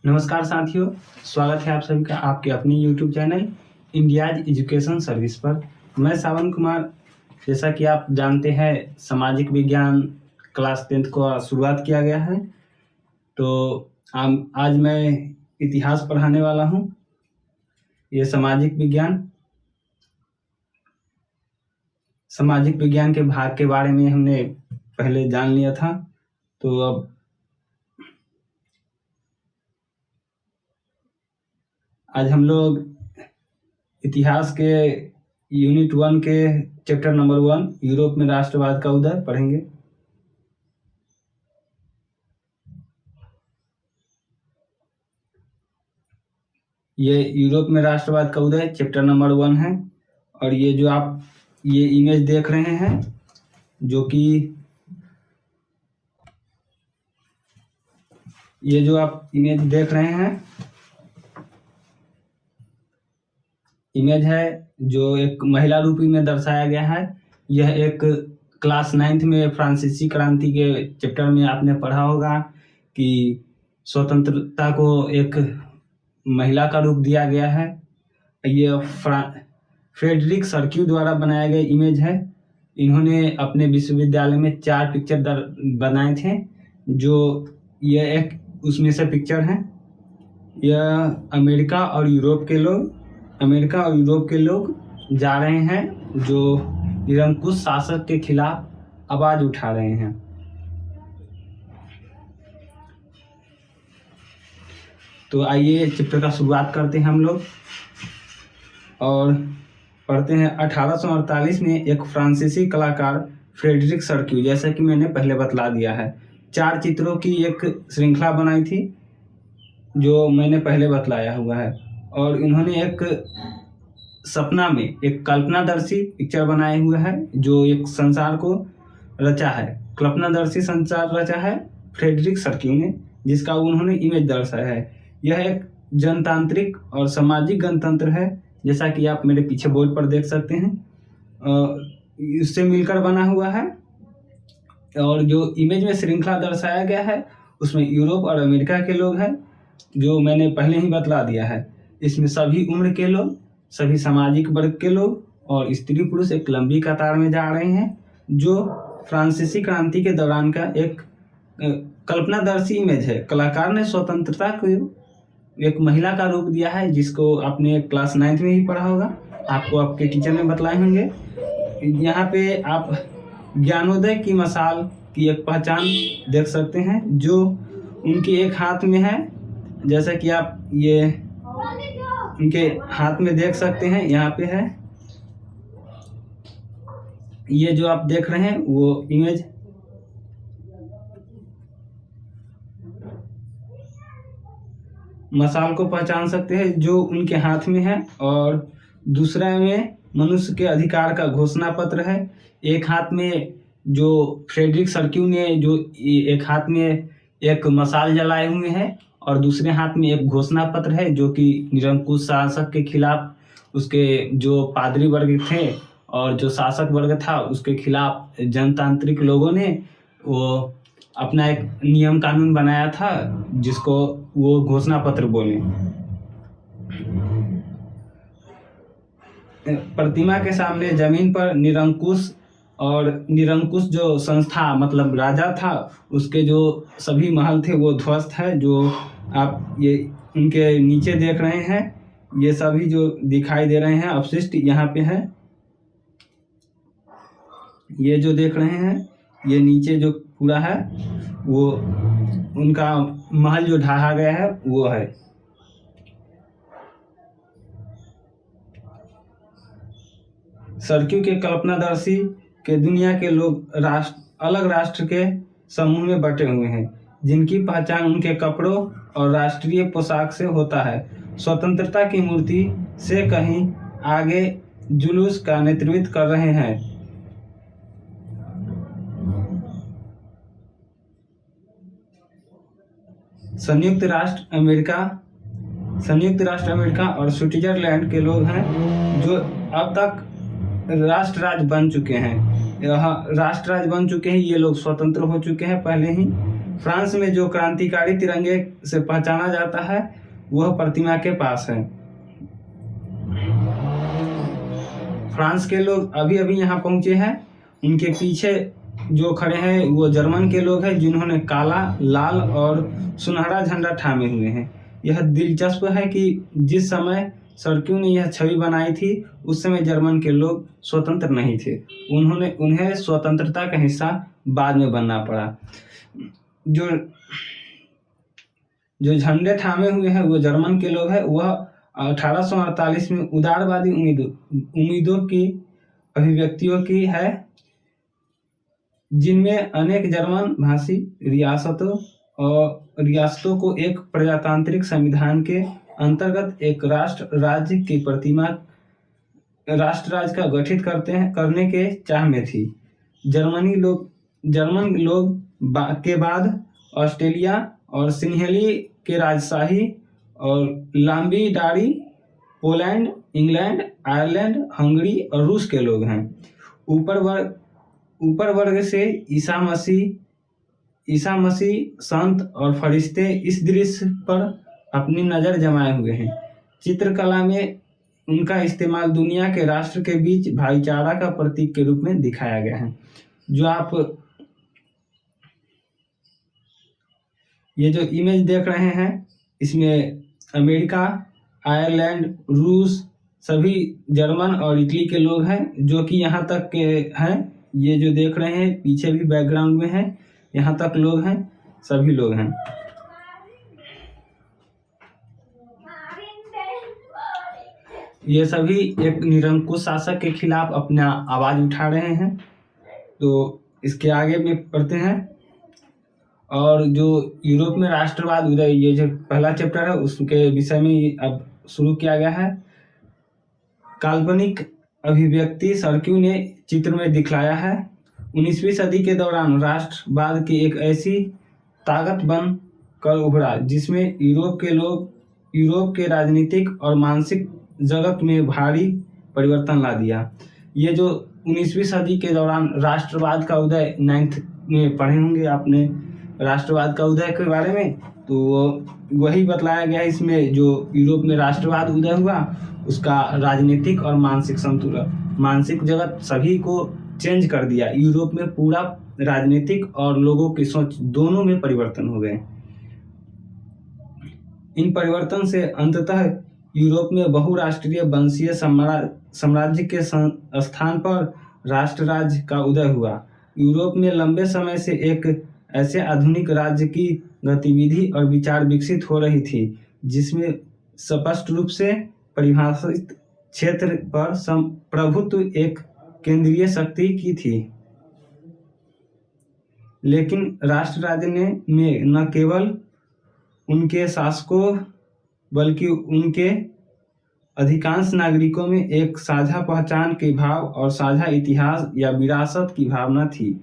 नमस्कार साथियों, स्वागत है आप सभी का आपके अपने YouTube channel India's education service पर। मैं सावन कुमार। जैसा कि आप जानते हैं, सामाजिक विज्ञान क्लास 10th को शुरुआत किया गया है, तो आज मैं इतिहास पढ़ाने वाला हूं। ये सामाजिक विज्ञान के भाग के बारे में हमने पहले जान लिया था, तो अब आज हम लोग इतिहास के यूनिट 1 के चैप्टर नंबर 1 यूरोप में राष्ट्रवाद का उदय पढ़ेंगे। ये यूरोप में राष्ट्रवाद का उदय चैप्टर नंबर 1 है। और ये जो आप ये इमेज देख रहे हैं, जो कि ये जो आप इमेज देख रहे हैं, इमेज है जो एक महिला रूपी में दर्शाया गया है। यह एक क्लास 9th में फ्रांसीसी क्रांति के चैप्टर में आपने पढ़ा होगा कि स्वतंत्रता को एक महिला का रूप दिया गया है। ये फ्रेडरिक सर्क्यू द्वारा बनाया गया इमेज है। इन्होंने अपने विश्वविद्यालय में 4 पिक्चर बनाए थे, जो ये एक उसमें से पिक्चर है। यह अमेरिका और यूरोप के लोग जा रहे हैं जो निरंकुश शासक के खिलाफ आवाज उठा रहे हैं। तो आइए चैप्टर का शुरुआत करते हैं हम लोग और पढ़ते हैं। 1848 में एक फ्रांसीसी कलाकार फ्रेडरिक सर्क्यू, जैसा कि मैंने पहले बतला दिया है, 4 चित्रों की एक श्रृंखला बनाई थी, जो मैंने पहले बतलाया हुआ है। और इन्होंने एक सपना में एक कल्पनादर्शी पिक्चर बनाए हुए है, जो एक संसार को रचा है। कल्पनादर्शी संसार रचा है फ्रेडरिक सर्क्यू ने, जिसका उन्होंने इमेज दर्शाया है। यह एक जनतांत्रिक और सामाजिक गणतंत्र है, जैसा कि आप मेरे पीछे बोर्ड पर देख सकते हैं। इससे मिलकर बना हुआ है। और जो इमेज में श्रृंखला दर्शाया गया है, उसमें यूरोप और अमेरिका के लोग हैं, जो मैंने पहले ही बतला दिया है। इसमें सभी उम्र के लोग, सभी सामाजिक वर्ग के लोग और स्त्री पुरुष एक लंबी कतार में जा रहे हैं, जो फ्रांसीसी क्रांति के दौरान का एक कल्पनादर्शी इमेज है। कलाकार ने स्वतंत्रता को एक महिला का रूप दिया है, जिसको आपने क्लास 9th में ही पढ़ा होगा, आपको आपके टीचर ने बतलाए होंगे। यहाँ पे आप ज्ञानोदय की मशाल की एक पहचान देख सकते हैं, जो उनके एक हाथ में है। जैसा कि आप ये उनके हाथ में देख सकते हैं, यहाँ पे है। ये जो आप देख रहे हैं वो इमेज मशाल को पहचान सकते हैं, जो उनके हाथ में है। और दूसरा में मनुष्य के अधिकार का घोषणा पत्र है। एक हाथ में जो फ्रेडरिक सर्क्यू ने जो एक हाथ में एक मशाल जलाए हुए हैं, और दूसरे हाथ में एक घोषणा पत्र है, जो कि निरंकुश शासक के खिलाफ उसके जो पादरी वर्ग थे और जो शासक वर्ग था, उसके खिलाफ जनतांत्रिक लोगों ने वो अपना एक नियम कानून बनाया था, जिसको वो घोषणा पत्र बोले। प्रतिमा के सामने जमीन पर निरंकुश जो संस्था मतलब राजा था, उसके जो सभी महल थे वो ध्वस्त है। जो आप ये उनके नीचे देख रहे हैं, ये सभी जो दिखाई दे रहे हैं अवशिष्ट यहाँ पे है। ये जो देख रहे हैं, ये नीचे जो पूरा है, वो उनका महल जो ढहा गया है वो है। सर्क्यू के कल्पनादर्शी के दुनिया के लोग अलग राष्ट्र के समूह में बटे हुए हैं, जिनकी पहचान उनके कपड़ों और राष्ट्रीय पोशाक से होता है। स्वतंत्रता की मूर्ति से कहीं आगे जुलूस का नेतृत्व कर रहे हैं। संयुक्त राष्ट्र अमेरिका और स्विट्जरलैंड के लोग हैं, जो अब तक राष्ट्र राज्य बन चुके हैं। ये लोग स्वतंत्र हो चुके हैं पहले ही। फ्रांस में जो क्रांतिकारी तिरंगे से पहचाना जाता है वह प्रतिमा के पास है। फ्रांस के लोग अभी अभी यहाँ पहुंचे हैं। उनके पीछे जो खड़े हैं वो जर्मन के लोग हैं जिन्होंने काला, लाल और सुनहरा झंडा थामे हुए हैं। यह दिलचस्प है कि जिस समय सर्क्यू ने यह छवि बनाई थी उस समय जर्मन के लोग स्वतंत्र नहीं थे। उन्हें स्वतंत्रता का हिस्सा बाद में बनना पड़ा। जो झंडे थामे हुए हैं वो जर्मन के लोग हैं। वह 1848 में उदारवादी उम्मीदों की अभिव्यक्तियों की है, जिनमें अनेक जर्मन भाषी रियासतों को एक प्रजातांत्रिक संविधान के अंतर्गत एक राष्ट्र राज्य का गठित करने के चाह में थी। जर्मन लोग के बाद ऑस्ट्रेलिया और सिन्हेली के राजशाही और लंबी दाढ़ी पोलैंड, इंग्लैंड, आयरलैंड, हंगरी और रूस के लोग हैं। ऊपर वर्ग से ईसा मसीह, संत और फरिश्ते इस दृश्य पर अपनी नज़र जमाए हुए हैं। चित्रकला में उनका इस्तेमाल दुनिया के राष्ट्र के बीच भाईचारा का प्रतीक के रूप में दिखाया गया है। ये जो इमेज देख रहे हैं इसमें अमेरिका, आयरलैंड, रूस, सभी जर्मन और इटली के लोग हैं जो कि यहाँ तक के हैं। ये जो देख रहे हैं पीछे भी बैकग्राउंड में है, यहाँ तक लोग हैं, सभी लोग हैं। ये सभी एक निरंकुश शासक के खिलाफ अपना आवाज उठा रहे हैं। तो इसके आगे में पढ़ते हैं। और जो यूरोप में राष्ट्रवाद उदय, ये जो पहला चैप्टर है उसके विषय में अब शुरू किया गया है। काल्पनिक अभिव्यक्ति सर्क्यू ने चित्र में दिखलाया है। 19वीं सदी के दौरान राष्ट्रवाद की एक ऐसी ताकत बन कर उभरा जिसमें यूरोप के राजनीतिक और मानसिक जगत में भारी परिवर्तन ला दिया। ये जो 19वीं सदी के दौरान राष्ट्रवाद का उदय 9th में पढ़े होंगे आपने राष्ट्रवाद का उदय के बारे में, तो वही बतलाया गया है इसमें। जो यूरोप में राष्ट्रवाद उदय हुआ उसका राजनीतिक और मानसिक संतुलन, मानसिक जगत सभी को चेंज कर दिया। यूरोप में पूरा राजनीतिक और लोगों की सोच दोनों में परिवर्तन हो गए। इन परिवर्तन से अंततः यूरोप में बहुराष्ट्रीय वंशीय साम्राज्य के स्थान पर राष्ट्र राज्य का उदय हुआ। यूरोप में लंबे समय से एक ऐसे आधुनिक राज्य की गतिविधि और विचार विकसित हो रही थी जिसमें स्पष्ट रूप से परिभाषित क्षेत्र पर प्रभुत्व एक केंद्रीय शक्ति की थी। लेकिन राष्ट्र राज्य में न केवल उनके शासकों बल्कि उनके अधिकांश नागरिकों में एक साझा पहचान के भाव और साझा इतिहास या विरासत की भावना थी।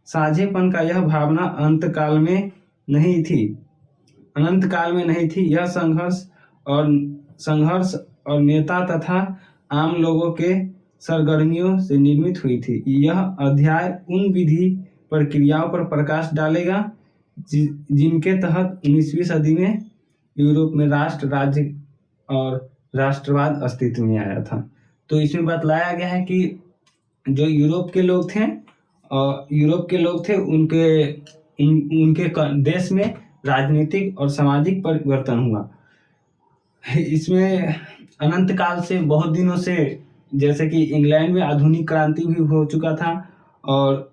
साझेपन का यह भावना अनंत काल में नहीं थी। यह संघर्ष और नेता तथा आम लोगों के सरगर्मियों से निर्मित हुई थी। यह अध्याय उन विधि प्रक्रियाओं पर प्रकाश डालेगा जिनके तहत 19वीं सदी में यूरोप में राष्ट्र राज्य और राष्ट्रवाद अस्तित्व में आया था। तो इसमें बतलाया गया है कि जो यूरोप के लोग थे उनके देश में राजनीतिक और सामाजिक परिवर्तन हुआ। इसमें अनंत काल से बहुत दिनों से, जैसे कि इंग्लैंड में आधुनिक क्रांति भी हो चुका था और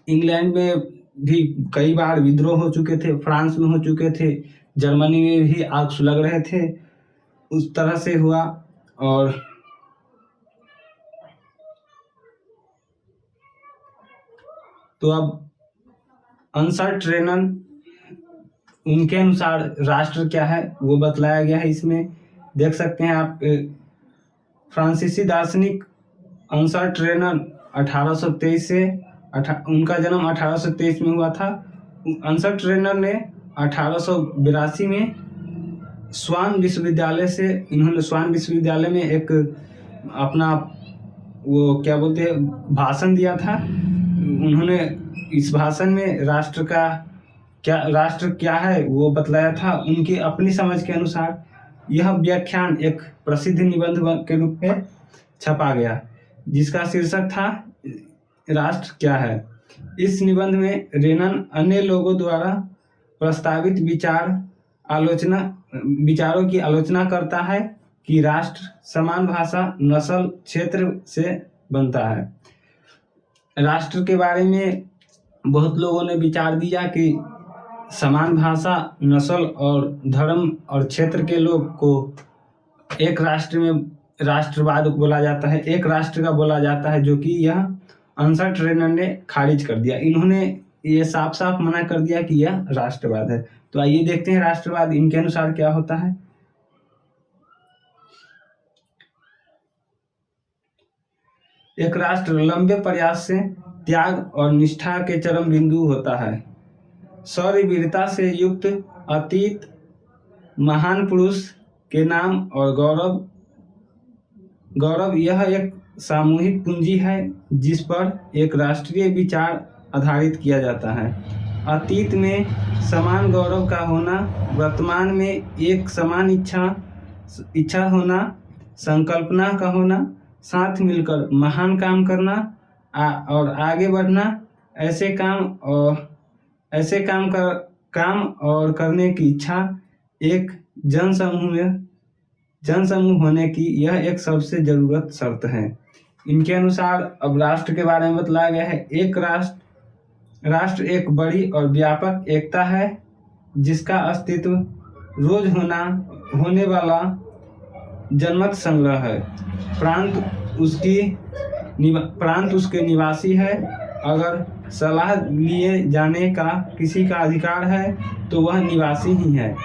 इंग्लैंड में भी कई बार विद्रोह हो चुके थे, फ्रांस में हो चुके थे, जर्मनी में भी आग सुलग रहे थे, उस तरह से हुआ। और तो अब अनसर्ट रेनन उनके अनुसार राष्ट्र क्या है वो बतलाया गया है। इसमें देख सकते हैं आप, फ्रांसीसी दार्शनिक अनसर्ट रेनन 1823 से उनका जन्म 1823 में हुआ था। अनसर्ट रेनन ने 1882 में स्वान विश्वविद्यालय में एक अपना वो क्या बोलते हैं भाषण दिया था। उन्होंने इस भाषण में राष्ट्र का क्या है वो बतलाया था। उनकी अपनी समझ के अनुसार यह व्याख्यान एक प्रसिद्ध निबंध के रूप में छपा गया, जिसका शीर्षक था राष्ट्र क्या है। इस निबंध में रेनन अन्य लोगों द्वारा प्रस्तावित विचारों की आलोचना करता है कि राष्ट्र समान भाषा, नस्ल, क्षेत्र से बनता है। राष्ट्र के बारे में बहुत लोगों ने विचार दिया कि समान भाषा, नस्ल और धर्म और क्षेत्र के लोग को एक राष्ट्र में राष्ट्रवाद बोला जाता है, एक राष्ट्र का बोला जाता है, जो कि यह अंसर्ट रेनन ने खारिज कर दिया। इन्होंने ये साफ साफ मना कर दिया कि यह राष्ट्रवाद है। तो आइए देखते हैं राष्ट्रवाद इनके अनुसार क्या होता है। एक राष्ट्र लंबे प्रयास से, त्याग और निष्ठा के चरम बिंदु होता है। शौर्य वीरता से युक्त अतीत महान पुरुष के नाम और गौरव यह एक सामूहिक पूंजी है जिस पर एक राष्ट्रीय विचार आधारित किया जाता है। अतीत में समान गौरव का होना, वर्तमान में एक समान इच्छा होना, संकल्पना का होना, साथ मिलकर महान काम करना और आगे बढ़ना, ऐसे काम और करने की इच्छा, एक जनसमूह होने की यह एक सबसे जरूरत शर्त है। इनके अनुसार अब राष्ट्र के बारे में बतलाया गया है। एक राष्ट्र एक बड़ी और व्यापक एकता है जिसका अस्तित्व रोज होने वाला जनमत संग्रह है। प्रांत उसके निवासी है। अगर सलाह लिए जाने का किसी का अधिकार है तो वह निवासी ही है।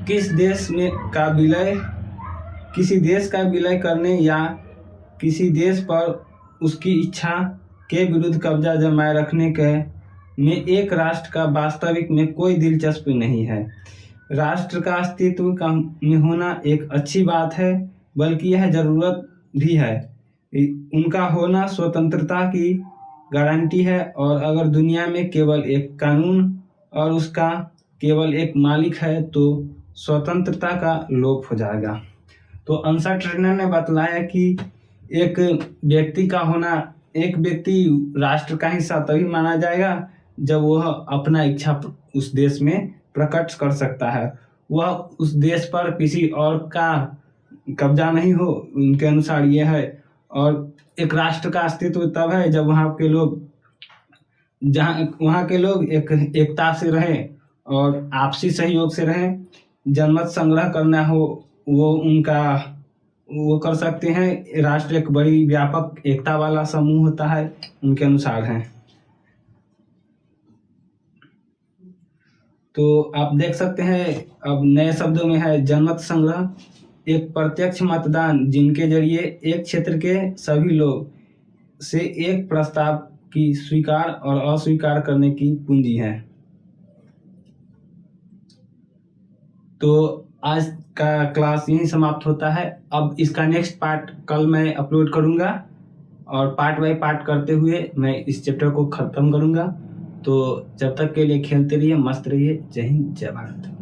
किसी देश का विलय करने या किसी देश पर उसकी इच्छा के विरुद्ध कब्जा जमाए रखने में एक राष्ट्र का वास्तविक में कोई दिलचस्पी नहीं है। राष्ट्र का अस्तित्व में होना एक अच्छी बात है, बल्कि यह जरूरत भी है। उनका होना स्वतंत्रता की गारंटी है, और अगर दुनिया में केवल एक कानून और उसका केवल एक मालिक है तो स्वतंत्रता का लोप हो जाएगा। तो अंसर्ट रेनन ने बतलाया कि एक व्यक्ति राष्ट्र का हिस्सा तभी माना जाएगा जब वह अपना इच्छा उस देश में प्रकट कर सकता है, वह उस देश पर किसी और का कब्जा नहीं हो। उनके अनुसार यह है। और एक राष्ट्र का अस्तित्व तब है जब वहाँ के लोग एकता से रहें और आपसी सहयोग से रहें। जनमत संग्रह करना हो वो कर सकते हैं। राष्ट्र एक बड़ी व्यापक एकता वाला समूह होता है, उनके अनुसार है। तो आप देख सकते हैं अब नए शब्दों में है जनमत संग्रह, एक प्रत्यक्ष मतदान जिनके जरिए एक क्षेत्र के सभी लोग से एक प्रस्ताव की स्वीकार और अस्वीकार करने की पूंजी है। तो आज का क्लास यहीं समाप्त होता है। अब इसका नेक्स्ट पार्ट कल मैं अपलोड करूंगा और पार्ट बाय पार्ट करते हुए मैं इस चैप्टर को ख़त्म करूंगा। तो जब तक के लिए खेलते रहिए, मस्त रहिए। जय हिंद, जय भारत।